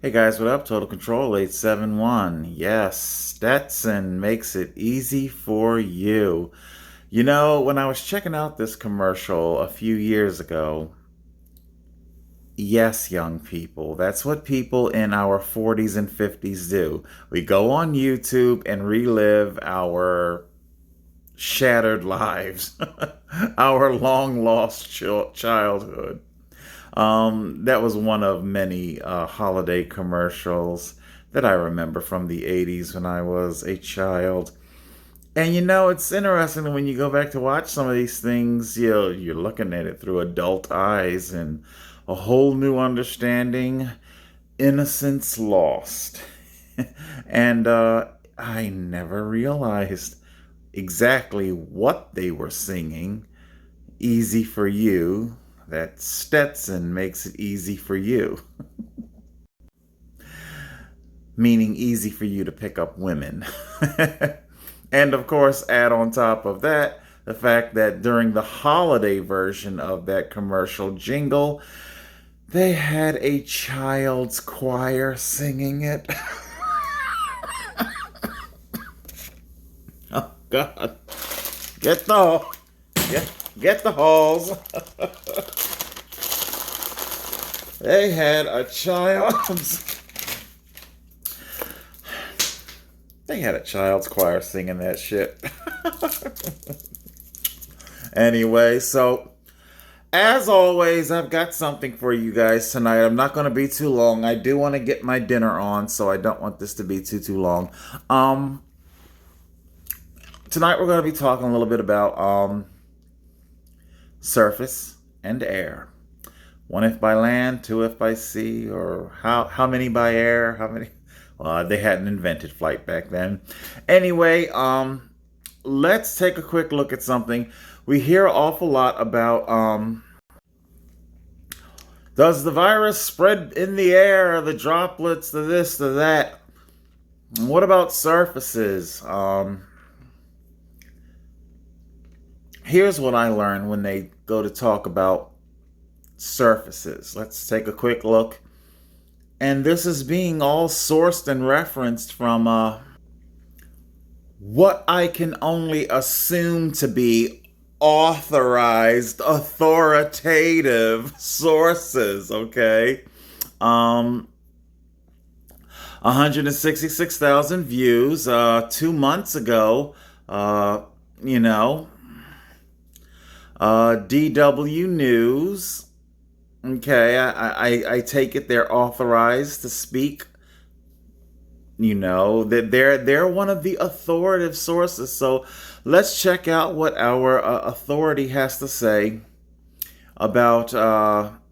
Hey guys, what up? Total Control 871. Yes, Stetson makes it easy for you. You know, when I was checking out this commercial a few years ago, yes, young people, that's what people in our 40s and 50s do. We go on YouTube and relive our shattered lives, our long lost childhood. That was one of many holiday commercials that I remember from the 80s when I was a child. And you know, it's interesting when you go back to watch some of these things, you're looking at it through adult eyes and a whole new understanding. Innocence lost. And I never realized exactly what they were singing. Easy for you. That Stetson makes it easy for you. Meaning easy for you to pick up women. And of course, add on top of that the fact that during the holiday version of that commercial jingle, they had a child's choir singing it. Oh God! Get the get the halls. They had a child's choir singing that shit. Anyway, so as always, I've got something for you guys tonight. I'm not going to be too long. I do want to get my dinner on, so I don't want this to be too long. Tonight we're going to be talking a little bit about surface and air. One if by land, two if by sea, or how many by air? How many? Well, they hadn't invented flight back then. Anyway, let's take a quick look at something. We hear an awful lot about does the virus spread in the air, the droplets, the this, the that? What about surfaces? Here's what I learned when they go to talk about surfaces. Let's take a quick look. And this is being all sourced and referenced from what I can only assume to be authorized, authoritative sources, okay? 166,000 views 2 months ago, you know, DW News. Okay, I take it they're authorized to speak. You know that they're one of the authoritative sources. So let's check out what our authority has to say about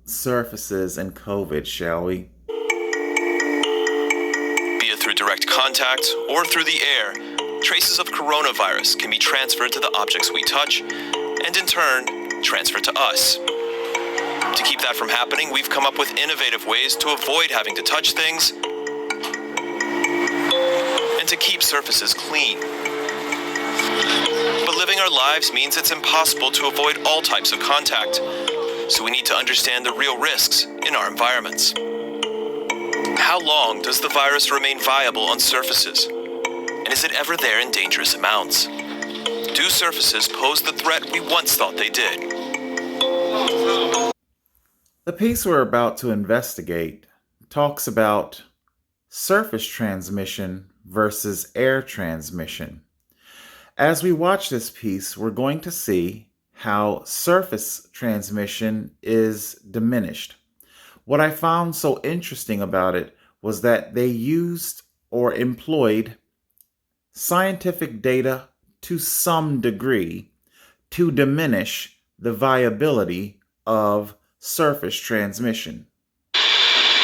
surfaces and COVID, shall we? Be it through direct contact or through the air, traces of coronavirus can be transferred to the objects we touch, and in turn, transferred to us. To keep that from happening, we've come up with innovative ways to avoid having to touch things and to keep surfaces clean. But living our lives means it's impossible to avoid all types of contact, so we need to understand the real risks in our environments. How long does the virus remain viable on surfaces? And is it ever there in dangerous amounts? Do surfaces pose the threat we once thought they did? The piece we're about to investigate talks about surface transmission versus air transmission. As we watch this piece, we're going to see how surface transmission is diminished. What I found so interesting about it was that they used or employed scientific data to some degree to diminish the viability of surface transmission.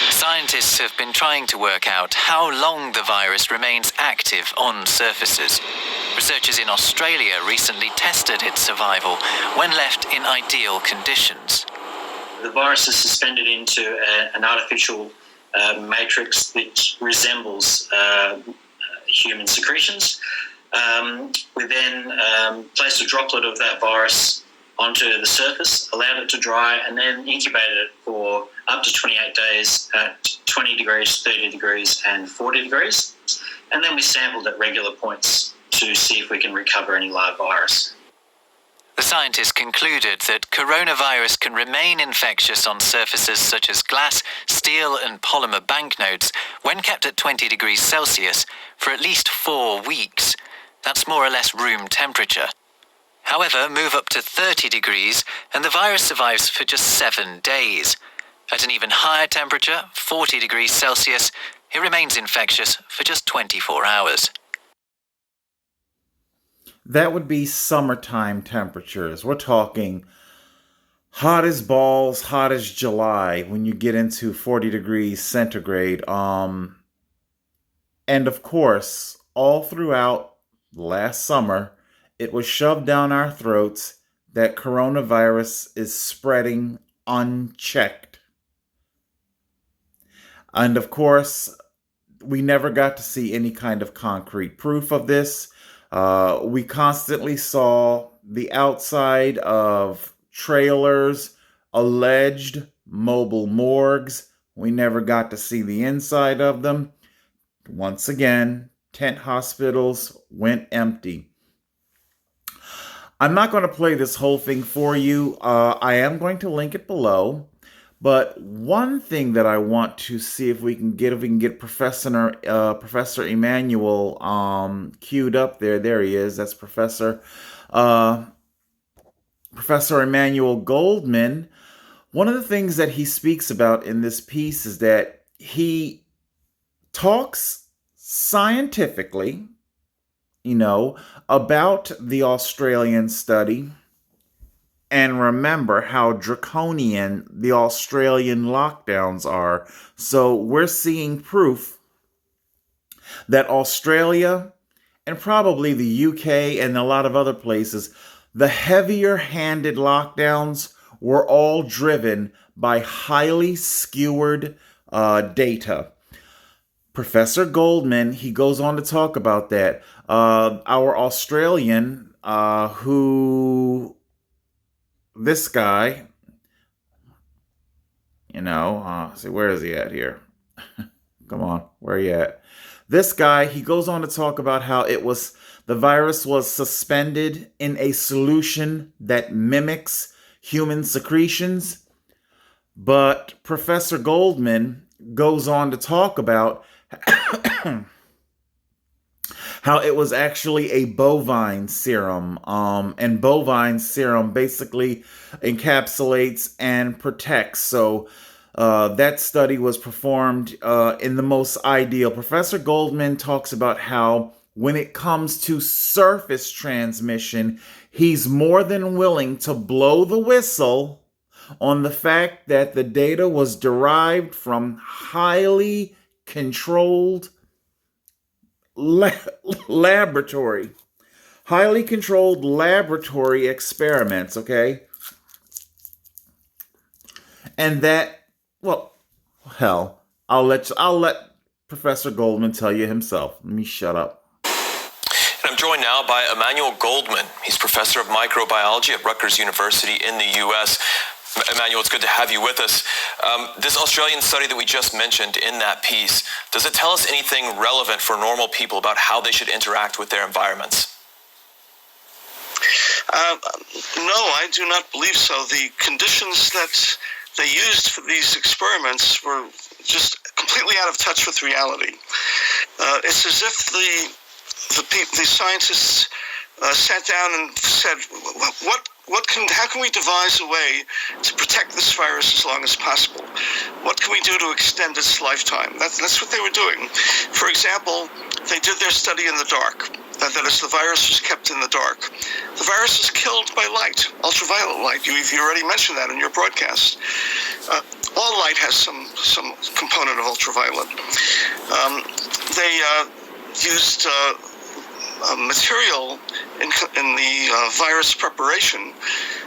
Scientists have been trying to work out how long the virus remains active on surfaces. Researchers in Australia recently tested its survival when left in ideal conditions. The virus is suspended into an artificial matrix that resembles human secretions. We then placed a droplet of that virus onto the surface, allowed it to dry, and then incubated it for up to 28 days at 20 degrees, 30 degrees, and 40 degrees. And then we sampled at regular points to see if we can recover any live virus. The scientists concluded that coronavirus can remain infectious on surfaces such as glass, steel, and polymer banknotes when kept at 20 degrees Celsius for at least 4 weeks. That's more or less room temperature. However, move up to 30 degrees and the virus survives for just 7 days. At an even higher temperature, 40 degrees Celsius, it remains infectious for just 24 hours. That would be summertime temperatures. We're talking hot as balls, hot as July when you get into 40 degrees centigrade. And of course, all throughout last summer, it was shoved down our throats that coronavirus is spreading unchecked. And of course, we never got to see any kind of concrete proof of this. We constantly saw the outside of trailers, alleged mobile morgues. We never got to see the inside of them. Once again, tent hospitals went empty. I'm not going to play this whole thing for you. I am going to link it below. But one thing that I want to see if we can get Professor Emmanuel queued up there. There he is. That's Professor Emmanuel Goldman. One of the things that he speaks about in this piece is that he talks scientifically, about the Australian study. And remember how draconian the Australian lockdowns are. So we're seeing proof that Australia and probably the UK and a lot of other places, the heavier-handed lockdowns were all driven by highly skewered data. Professor Goldman, he goes on to talk about that. Our Australian, this guy, see, where is he at here? Come on, where are you at? This guy, he goes on to talk about how the virus was suspended in a solution that mimics human secretions. But Professor Goldman goes on to talk about how it was actually a bovine serum. And bovine serum basically encapsulates and protects. So that study was performed in the most ideal. Professor Goldman talks about how when it comes to surface transmission, he's more than willing to blow the whistle on the fact that the data was derived from highly controlled laboratory experiments, okay? And that, well, hell, I'll let Professor Goldman tell you himself. Let me shut up. And I'm joined now by Emmanuel Goldman. He's professor of microbiology at Rutgers University in the U.S. Emmanuel, it's good to have you with us. This Australian study that we just mentioned in that piece, does it tell us anything relevant for normal people about how they should interact with their environments? No, I do not believe so. The conditions that they used for these experiments were just completely out of touch with reality. It's as if the scientists sat down and said, how can we devise a way to protect this virus as long as possible? What can we do to extend its lifetime? That's what they were doing. For example, they did their study in the dark. That is, the virus was kept in the dark. The virus is killed by light, ultraviolet light. You already mentioned that in your broadcast. All light has some component of ultraviolet. They used material in the virus preparation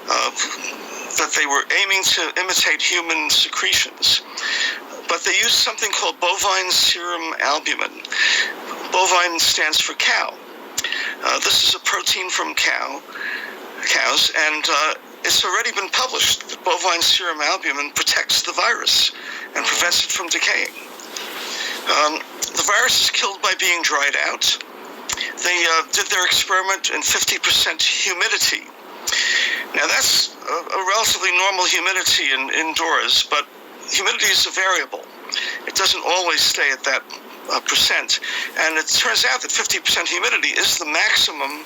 that they were aiming to imitate human secretions. But they used something called bovine serum albumin. Bovine stands for cow. This is a protein from cows, and it's already been published that bovine serum albumin protects the virus and prevents it from decaying. The virus is killed by being dried out. They did their experiment in 50% humidity. Now, that's a relatively normal humidity indoors, but humidity is a variable. It doesn't always stay at that percent. And it turns out that 50% humidity is the maximum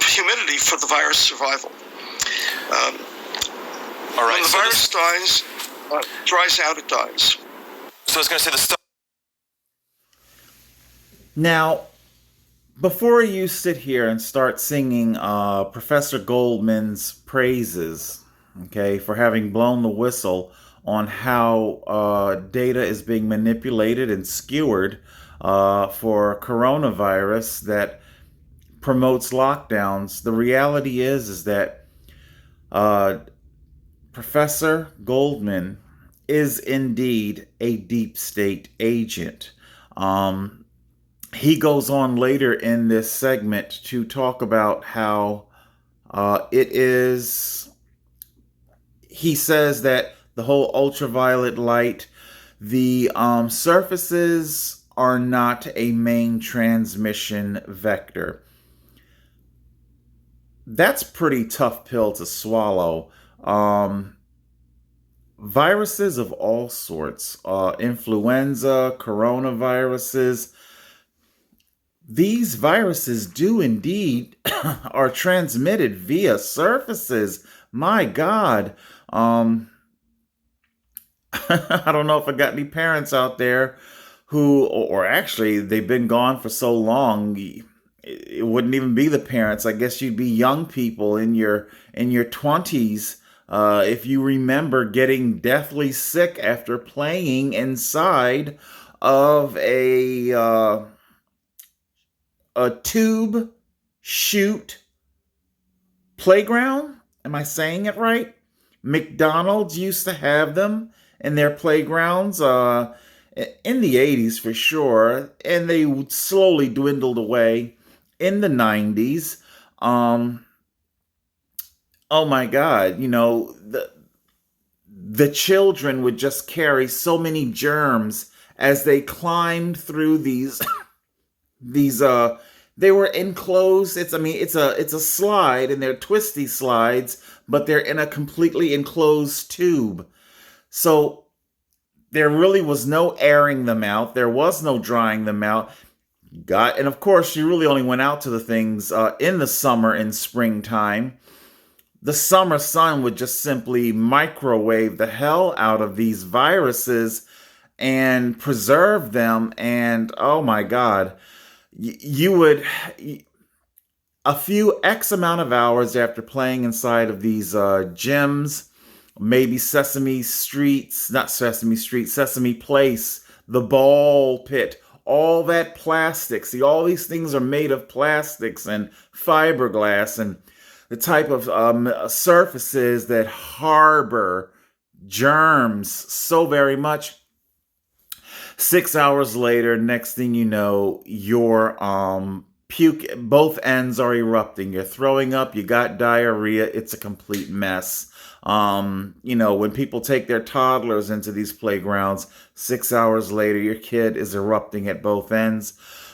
humidity for the virus survival. All right. When the virus dies, dries out, it dies. So I was going to say the stuff. Now, before you sit here and start singing Professor Goldman's praises, okay, for having blown the whistle on how data is being manipulated and skewered for coronavirus that promotes lockdowns, the reality is that Professor Goldman is indeed a deep state agent. He goes on later in this segment to talk about how he says that the whole ultraviolet light, the surfaces are not a main transmission vector. That's a pretty tough pill to swallow. Viruses of all sorts, influenza, coronaviruses, these viruses do indeed are transmitted via surfaces. My God. I don't know if I got any parents out there who, or actually they've been gone for so long, it wouldn't even be the parents. I guess you'd be young people in your 20s. If you remember getting deathly sick after playing inside of a tube shoot playground. Am I saying it right? McDonald's used to have them in their playgrounds in the 80s for sure, and they slowly dwindled away in the 90s. Oh my God, the children would just carry so many germs as they climbed through these they were enclosed. It's a slide, and they're twisty slides, but they're in a completely enclosed tube. So there really was no airing them out. There was no drying them out. And of course, you really only went out to the things in the summer and springtime. The summer sun would just simply microwave the hell out of these viruses and preserve them. And oh my God, you would, a few X amount of hours after playing inside of these gyms, maybe Sesame Place, the ball pit, all that plastic. See, all these things are made of plastics and fiberglass and the type of surfaces that harbor germs so very much. 6 hours later, next thing you know, your puke, both ends are erupting. You're throwing up, you got diarrhea, it's a complete mess. When people take their toddlers into these playgrounds, 6 hours later, your kid is erupting at both ends.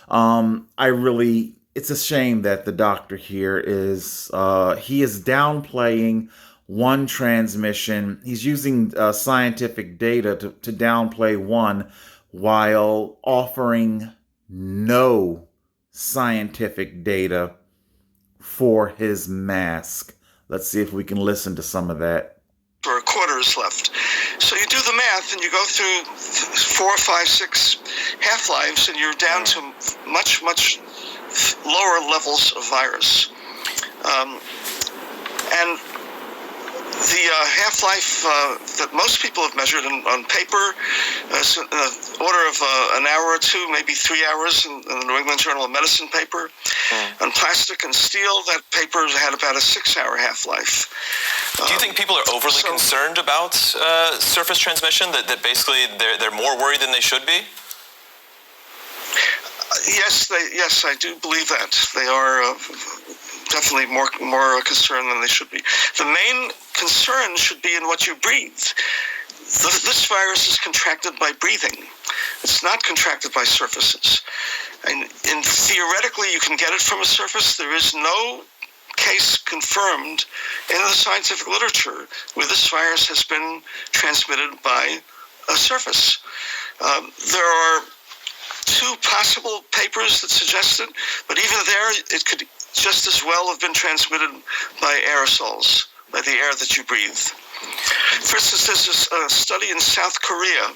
It's a shame that the doctor here he is downplaying one transmission. He's using scientific data to downplay one, while offering no scientific data for his mask. Let's see if we can listen to some of that. For a quarter is left. So you do the math and you go through 4, 5, 6 half-lives and you're down to much, much lower levels of virus. And the half-life that most people have measured on paper is in the order of an hour or two, maybe 3 hours in the New England Journal of Medicine paper. On plastic and steel, that paper had about a 6-hour half-life. Do you think people are overly concerned about surface transmission, that basically they're more worried than they should be? Yes, I do believe that. They are definitely more concerned than they should be. The main concern should be in what you breathe. This virus is contracted by breathing. It's not contracted by surfaces. And theoretically, you can get it from a surface. There is no case confirmed in the scientific literature where this virus has been transmitted by a surface. There are two possible papers that suggest it, but even there, it could just as well have been transmitted by aerosols, by the air that you breathe. For instance, there's a study in South Korea,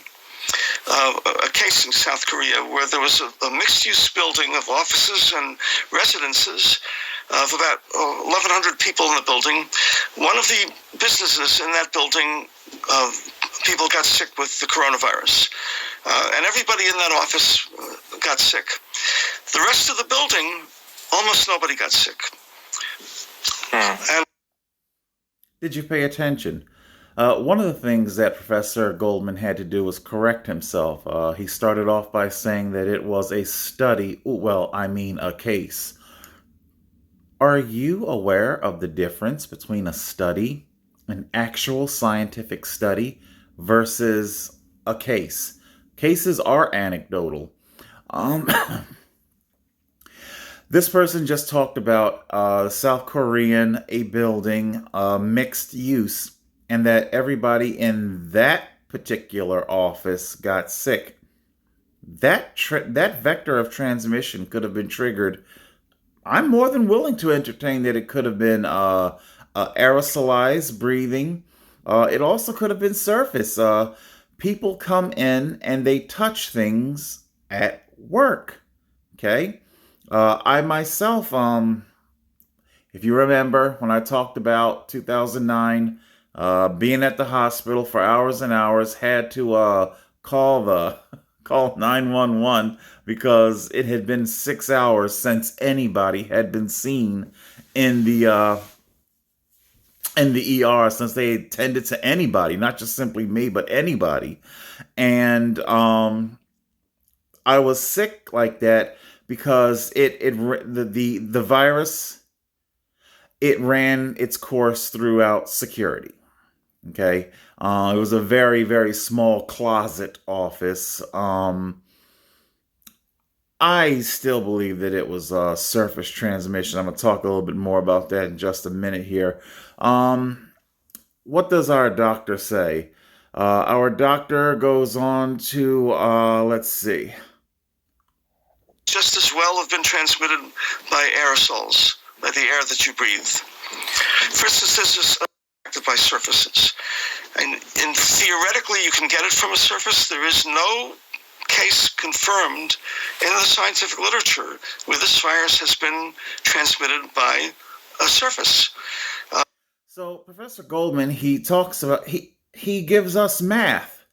a case in South Korea where there was a mixed-use building of offices and residences of about 1,100 people in the building. One of the businesses in that building, people got sick with the coronavirus, and everybody in that office got sick. The rest of the building, almost nobody got sick. And Did you pay attention? One of the things that Professor Goldman had to do was correct himself. He started off by saying that it was a study, a case. Are you aware of the difference between a study, an actual scientific study, versus a case? Cases are anecdotal. This person just talked about South Korean, a building, mixed use, and that everybody in that particular office got sick. That vector of transmission could have been triggered. I'm more than willing to entertain that it could have been aerosolized breathing. It also could have been surface. People come in and they touch things at work. Okay? I myself, if you remember when I talked about 2009, being at the hospital for hours and hours, had to call 911 because it had been 6 hours since anybody had been seen in the ER, since they attended to anybody, not just simply me, but anybody. And I was sick like that because the virus, it ran its course throughout security. Okay, it was a very, very small closet office. I still believe that it was surface transmission. I'm going to talk a little bit more about that in just a minute here. What does our doctor say? Our doctor goes on to, let's see. Just as well have been transmitted by aerosols, by the air that you breathe. For instance, there's this by surfaces. And theoretically, you can get it from a surface. There is no case confirmed in the scientific literature where this virus has been transmitted by a surface. So Professor Goldman, he talks about, he gives us math.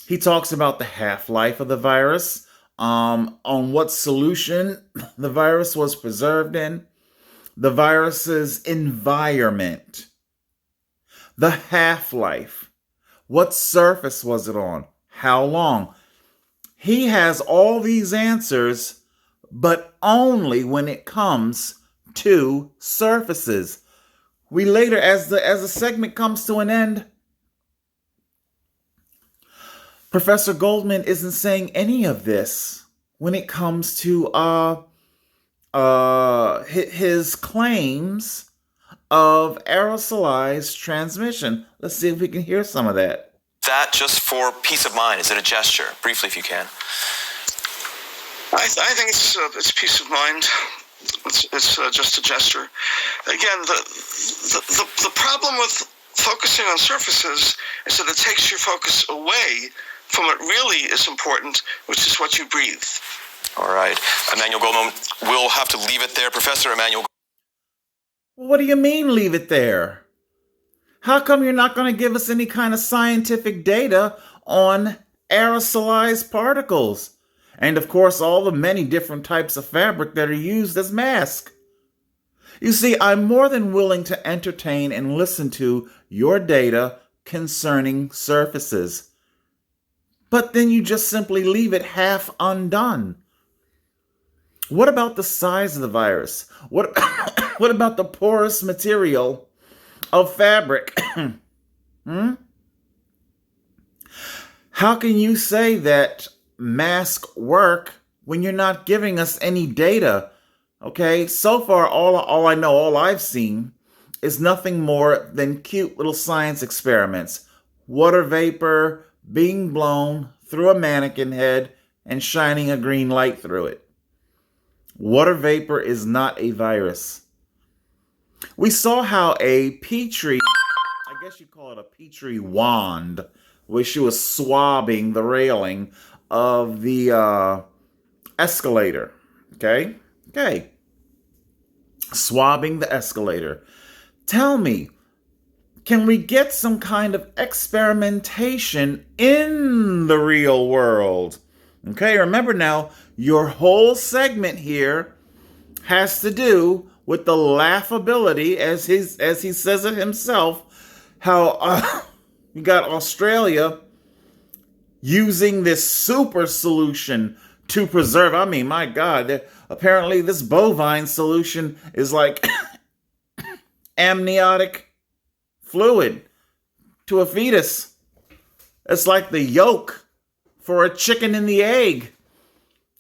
He talks about the half-life of the virus, on what solution the virus was preserved in, the virus's environment, the half-life, what surface was it on, how long. He has all these answers, but only when it comes to surfaces. We later, as the segment comes to an end, Professor Goldman isn't saying any of this when it comes to his claims of aerosolized transmission. Let's see if we can hear some of that. That just for peace of mind? Is it a gesture? Briefly, if you can. I think it's peace of mind. It's just a gesture. Again, the problem with focusing on surfaces is that it takes your focus away from what really is important, which is what you breathe. All right. Emmanuel Goldman, we'll have to leave it there. Professor Emmanuel. What do you mean, leave it there? How come you're not going to give us any kind of scientific data on aerosolized particles? And of course, all the many different types of fabric that are used as masks. You see, I'm more than willing to entertain and listen to your data concerning surfaces. But then you just simply leave it half undone. What about the size of the virus? What about the porous material of fabric? How can you say that mask work when you're not giving us any data? Okay, so far, all I know, all I've seen is nothing more than cute little science experiments. Water vapor being blown through a mannequin head and shining a green light through it. Water vapor is not a virus. We saw how a petri, I guess you call it a petri wand, where she was swabbing the railing of the escalator. Okay? Okay. Swabbing the escalator. Tell me, can we get some kind of experimentation in the real world? Okay, remember now, your whole segment here has to do with the laughability, as he says it himself, how you got Australia using this super solution to preserve. I mean, my God, apparently this bovine solution is like amniotic fluid to a fetus. It's like the yolk for a chicken in the egg.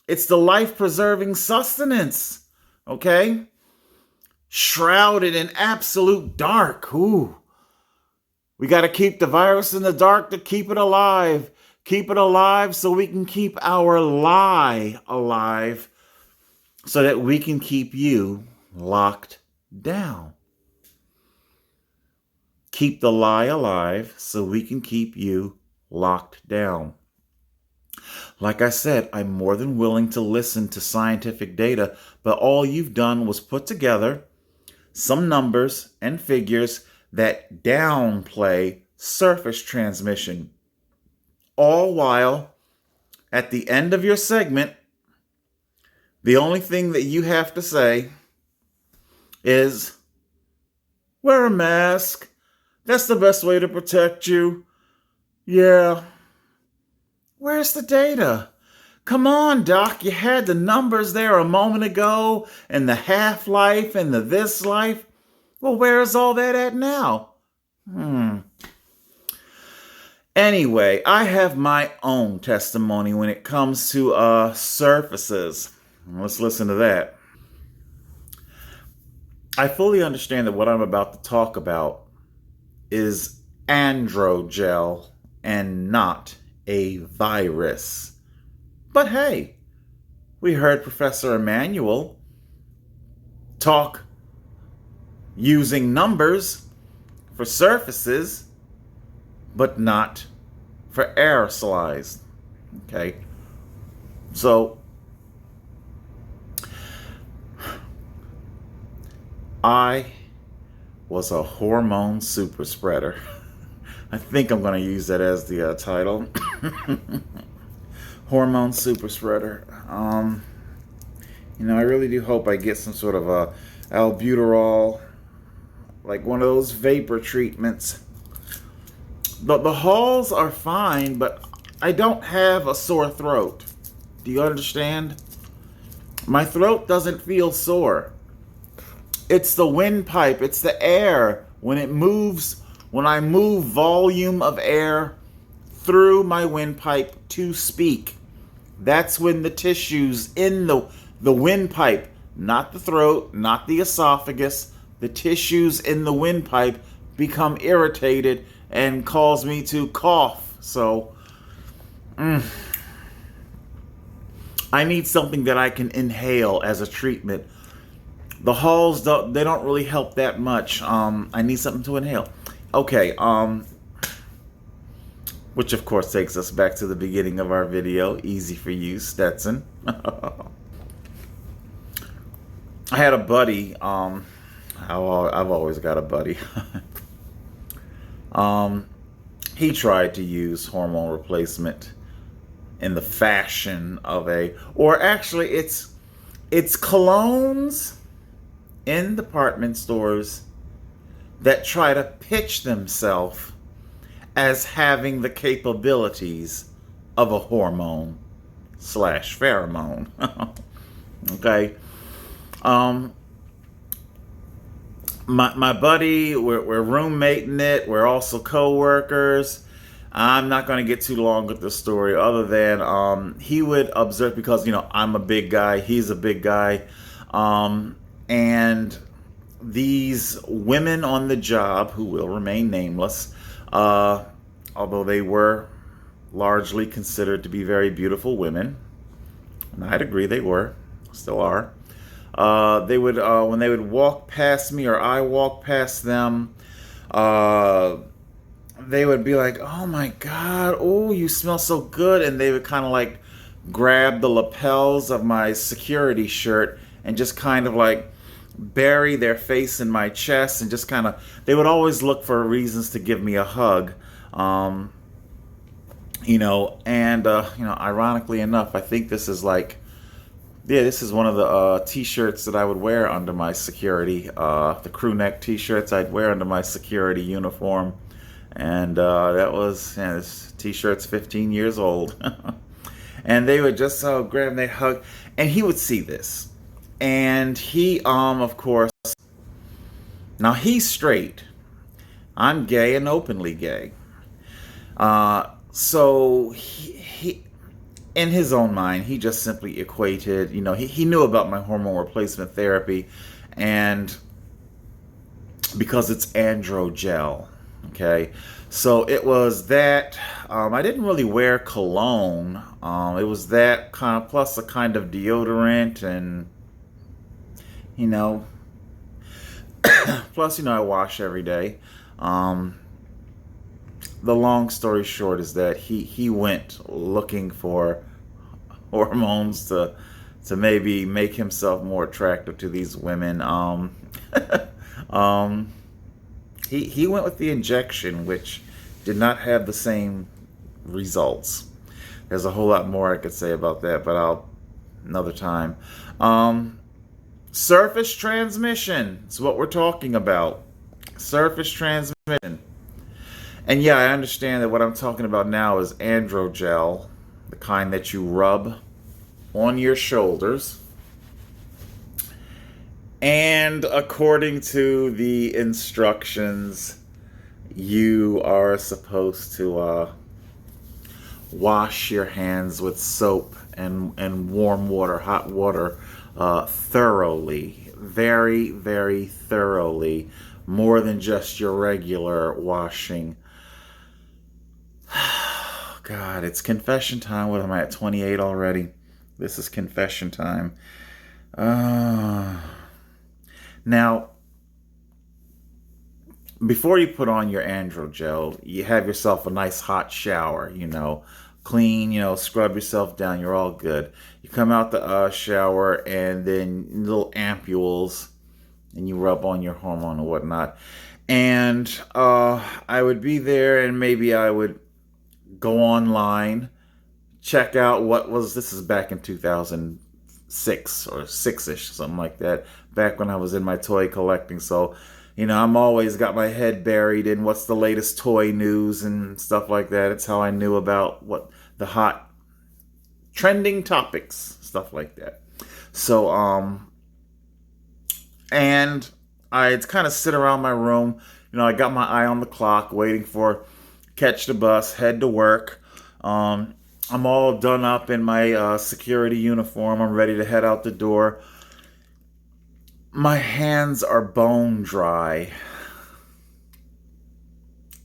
It's the life-preserving sustenance, okay? Shrouded in absolute dark. Ooh. We got to keep the virus in the dark to keep it alive. Keep it alive so we can keep our lie alive, so that we can keep you locked down. Keep the lie alive so we can keep you locked down. Like I said, I'm more than willing to listen to scientific data, but all you've done was put together some numbers and figures that downplay surface transmission. All while, at the end of your segment, the only thing that you have to say is, wear a mask. That's the best way to protect you. Yeah. Where's the data? Come on, Doc. You had the numbers there a moment ago, and the half-life and the this life. Well, where is all that at now? Anyway, I have my own testimony when it comes to surfaces. Let's listen to that. I fully understand that what I'm about to talk about is androgel and not a virus. But hey, we heard Professor Emmanuel talk using numbers for surfaces, but not for aerosolized. Okay, so I was a hormone super spreader. I think I'm going to use that as the title. Hormone super spreader. I really do hope I get some sort of a albuterol, like one of those vapor treatments. The halls are fine, but I don't have a sore throat. Do you understand? My throat doesn't feel sore. It's the windpipe. It's the air. When it moves, when I move volume of air through my windpipe to speak, that's when the tissues in the windpipe, not the throat, not the esophagus, the tissues in the windpipe become irritated and cause me to cough. So, I need something that I can inhale as a treatment. The halls don't really help that much. I need something to inhale. Okay, which of course takes us back to the beginning of our video. Easy for you, Stetson. I had a buddy. I've always got a buddy. He tried to use hormone replacement in the fashion of it's colognes in department stores that try to pitch themselves as having the capabilities of a hormone / pheromone. Okay. My buddy, we're roommating it. We're also co-workers. I'm not going to get too long with this story, other than he would observe, because I'm a big guy, he's a big guy, and these women on the job, who will remain nameless, although they were largely considered to be very beautiful women, and I'd agree they were, still are. They would, when they would walk past me or I walk past them, they would be like, "Oh my God, oh, you smell so good," and they would kind of like grab the lapels of my security shirt and just kind of like bury their face in my chest, and just kind of, they would always look for reasons to give me a hug. And ironically enough, I think this is like, yeah, this is one of the t-shirts that I would wear under my security, the crew neck t-shirts I'd wear under my security uniform. And that was, yeah, this t-shirt's 15 years old. And they would just grab and they hug, and he would see this. And he, of course, now he's straight. I'm gay and openly gay. So he, in his own mind, he just simply equated, he knew about my hormone replacement therapy, and because it's androgel, okay? So it was that, I didn't really wear cologne. It was that kind of, plus a kind of deodorant, and, plus, I wash every day. The long story short is that he went looking for hormones to maybe make himself more attractive to these women. He went with the injection, which did not have the same results. There's a whole lot more I could say about that, but another time. Surface transmission is what we're talking about. Surface transmission. And yeah, I understand that what I'm talking about now is androgel, the kind that you rub on your shoulders. And according to the instructions, you are supposed to wash your hands with soap and warm water, hot water, thoroughly, very, very thoroughly, more than just your regular washing. God, it's confession time. What am I at, 28 already? This is confession time. Now, before you put on your androgel, you have yourself a nice hot shower, clean, scrub yourself down, you're all good. You come out the shower, and then little ampules, and you rub on your hormone and whatnot. And I would be there, and maybe I would go online, check out this is back in 2006 or 6-ish, something like that, back when I was in my toy collecting. So, I'm always got my head buried in what's the latest toy news and stuff like that. It's how I knew about what the hot trending topics, stuff like that. So, and I'd kind of sit around my room, I got my eye on the clock, waiting for catch the bus, head to work. I'm all done up in my security uniform. I'm ready to head out the door. My hands are bone dry.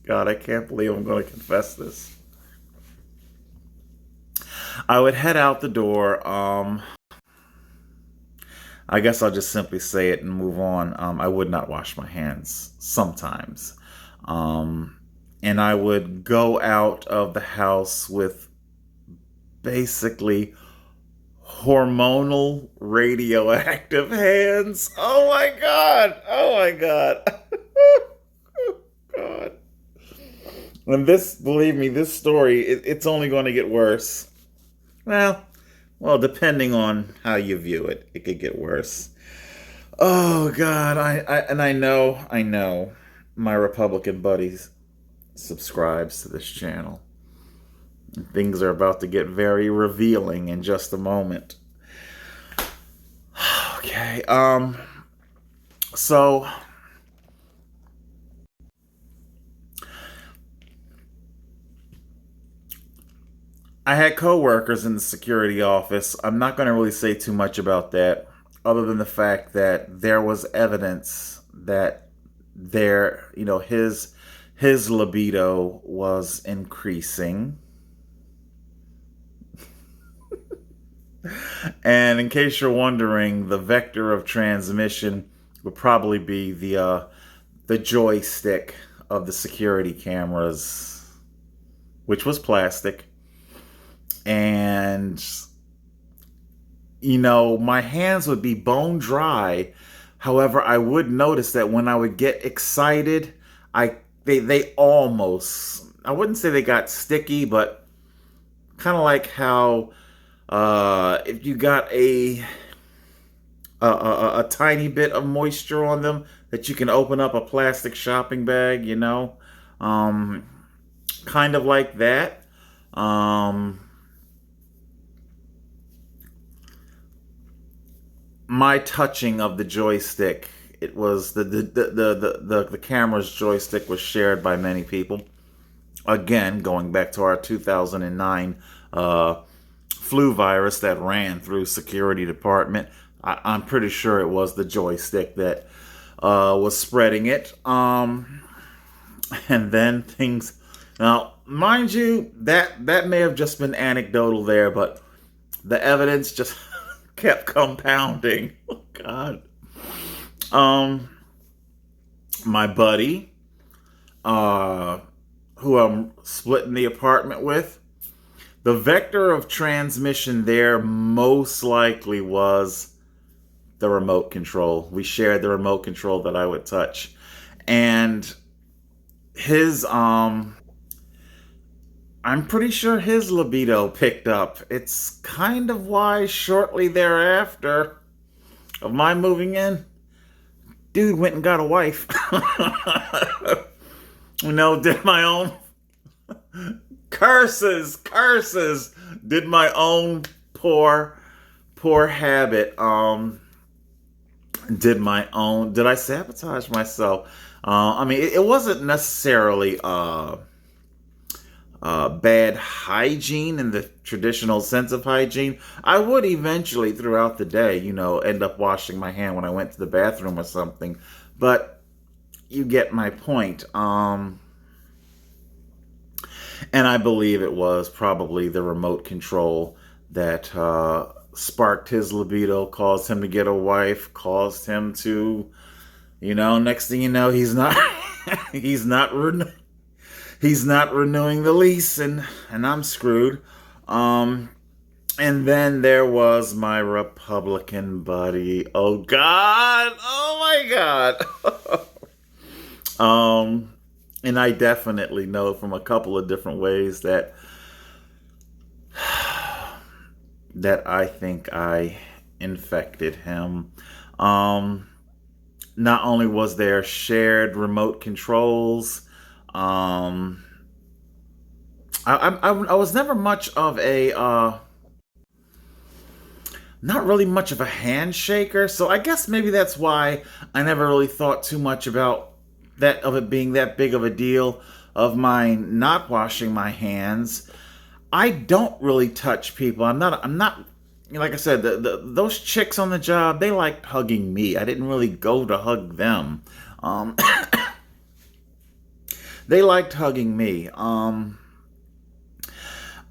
God, I can't believe I'm going to confess this. I would head out the door. I guess I'll just simply say it and move on. I would not wash my hands sometimes. And I would go out of the house with basically hormonal radioactive hands. Oh my God. Oh my God. Oh God. And this, believe me, this story, it's only going to get worse. Well, depending on how you view it, it could get worse. Oh God. I know my Republican buddies subscribes to this channel. Things are about to get very revealing in just a moment. Okay, so I had coworkers in the security office. I'm not going to really say too much about that, other than the fact that there was evidence that his libido was increasing. And in case you're wondering, the vector of transmission would probably be the joystick of the security cameras, which was plastic. And my hands would be bone dry. However, I would notice that when I would get excited, they almost, I wouldn't say they got sticky, but kind of like how if you got a tiny bit of moisture on them, that you can open up a plastic shopping bag, kind of like that. My touching of the joystick, it was the camera's joystick was shared by many people. Again, going back to our 2009 flu virus that ran through security department, I'm pretty sure it was the joystick that was spreading it. And then things. Now, mind you, that may have just been anecdotal there, but the evidence just kept compounding. Oh God. My buddy, who I'm splitting the apartment with, the vector of transmission there most likely was the remote control. We shared the remote control that I would touch. And his, I'm pretty sure his libido picked up. It's kind of why shortly thereafter of my moving in, dude went and got a wife. Did my own curses, did my own poor habit. Did I sabotage myself? It wasn't necessarily bad hygiene in the traditional sense of hygiene. I would eventually, throughout the day, end up washing my hand when I went to the bathroom or something. But you get my point. And I believe it was probably the remote control that sparked his libido, caused him to get a wife, caused him to, next thing you know, he's not he's not renewing the lease, and I'm screwed. And then there was my Republican buddy. Oh God! Oh my God! And I definitely know from a couple of different ways that I think I infected him. Not only was there shared remote controls, I was never much of a not really much of a handshaker, so I guess maybe that's why I never really thought too much about it being that big of a deal of mine not washing my hands. I don't really touch people. I'm not like I said, those chicks on the job, they liked hugging me. I didn't really go to hug them. They liked hugging me. I'm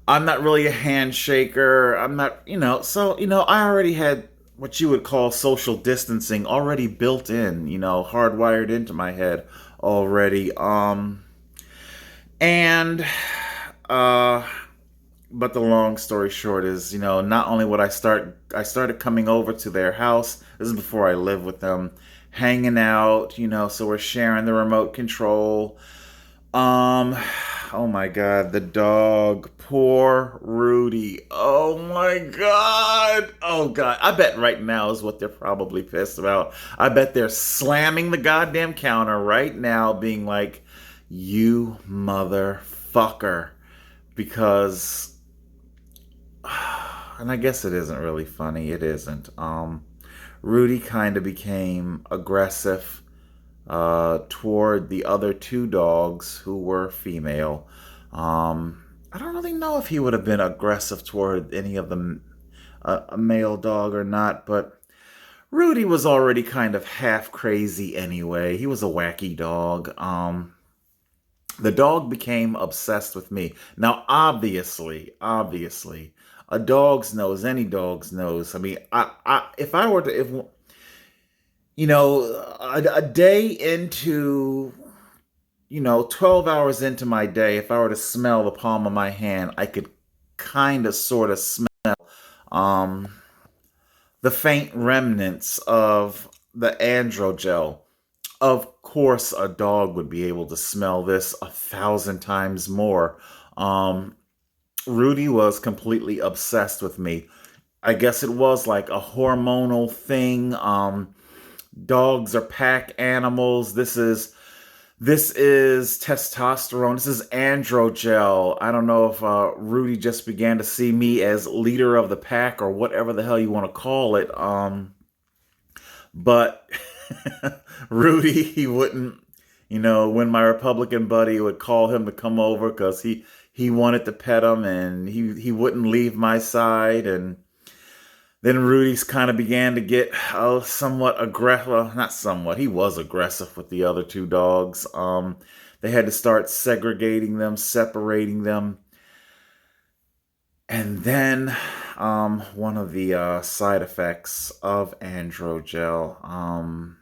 not really a handshaker. I'm not, I already had what you would call social distancing already built in, hardwired into my head already. But the long story short is, not only would I started coming over to their house. This is before I lived with them, hanging out, so we're sharing the remote control. Oh my God, the dog, poor Rudy. Oh my God. Oh God. I bet right now is what they're probably pissed about. I bet they're slamming the goddamn counter right now, being like, you motherfucker. Because, and I guess it isn't really funny. It isn't. Rudy kind of became aggressive toward the other two dogs who were female. I don't really know if he would have been aggressive toward any of them, a male dog or not, but Rudy was already kind of half crazy anyway. He was a wacky dog. The dog became obsessed with me. Now, obviously, a dog's nose, any dog's nose. I mean, if I were to, if a day into, 12 hours into my day, if I were to smell the palm of my hand, I could kind of sort of smell um, the faint remnants of the androgel. Of course, a dog would be able to smell this 1,000 times more. Um, Rudy was completely obsessed with me. I guess it was like a hormonal thing. Dogs are pack animals. This is testosterone. This is androgel. I don't know if Rudy just began to see me as leader of the pack or whatever the hell you want to call it. But Rudy, he wouldn't, when my Republican buddy would call him to come over because he wanted to pet him and he wouldn't leave my side. And then Rudy's kind of began to get somewhat aggressive. Well, not somewhat. He was aggressive with the other two dogs. They had to start segregating them, separating them. And then one of the side effects of androgel,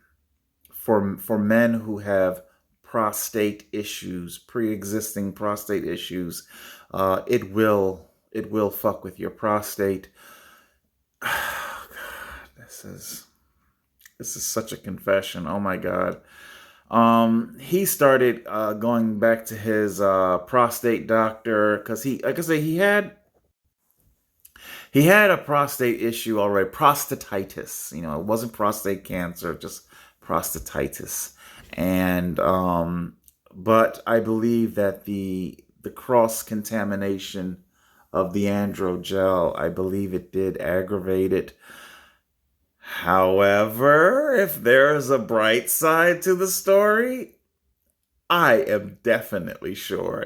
for men who have prostate issues, pre-existing prostate issues, it will fuck with your prostate. Oh, God, this is such a confession. Oh my God. He started going back to his prostate doctor because like I say, he had a prostate issue already, prostatitis. It wasn't prostate cancer, just prostatitis. And but I believe that the cross contamination of the androgel, I believe it did aggravate it. However, if there's a bright side to the story, I am definitely sure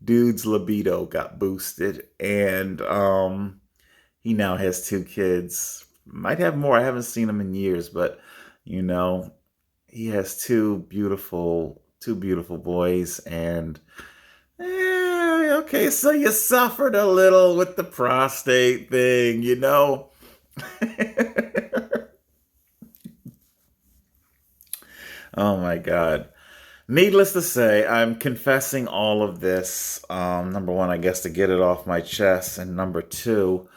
dude's libido got boosted, and he now has two kids. Might have more. I haven't seen him in years, but he has two beautiful boys, and okay, so you suffered a little with the prostate thing. Oh my God. Needless to say, I'm confessing all of this. Number one, I guess to get it off my chest, and number two,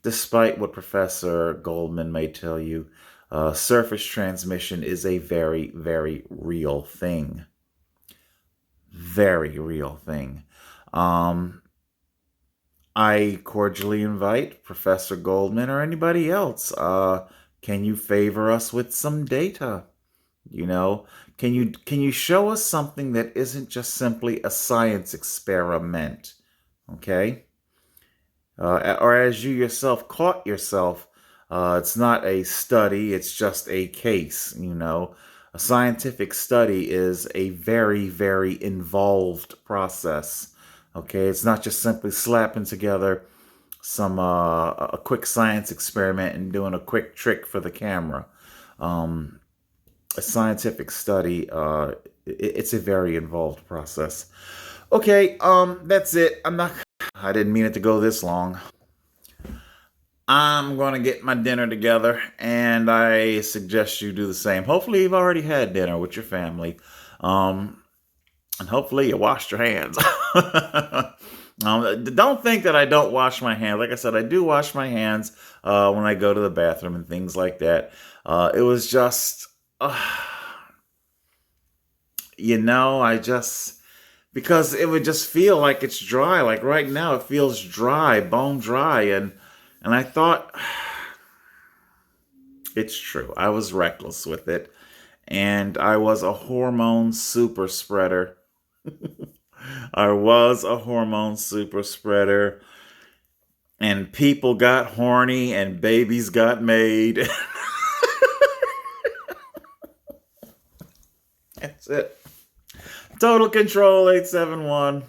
despite what Professor Goldman may tell you, surface transmission is a very, very real thing. Very real thing. I cordially invite Professor Goldman or anybody else. Can you favor us with some data? Can you show us something that isn't just simply a science experiment? Okay? Or as you yourself caught yourself, it's not a study, it's just a case. A scientific study is a very, very involved process. Okay, it's not just simply slapping together some a quick science experiment and doing a quick trick for the camera. A scientific study, it's a very involved process. Okay, that's it. I didn't mean it to go this long. I'm going to get my dinner together, and I suggest you do the same. Hopefully, you've already had dinner with your family, and hopefully, you washed your hands. Don't think that I don't wash my hands. Like I said, I do wash my hands when I go to the bathroom and things like that. It was just, because it would just feel like it's dry. Like right now, it feels dry, bone dry, and I thought, it's true. I was reckless with it, and I was a hormone super spreader. I was a hormone super spreader, and people got horny, and babies got made. That's it. Total Control 871.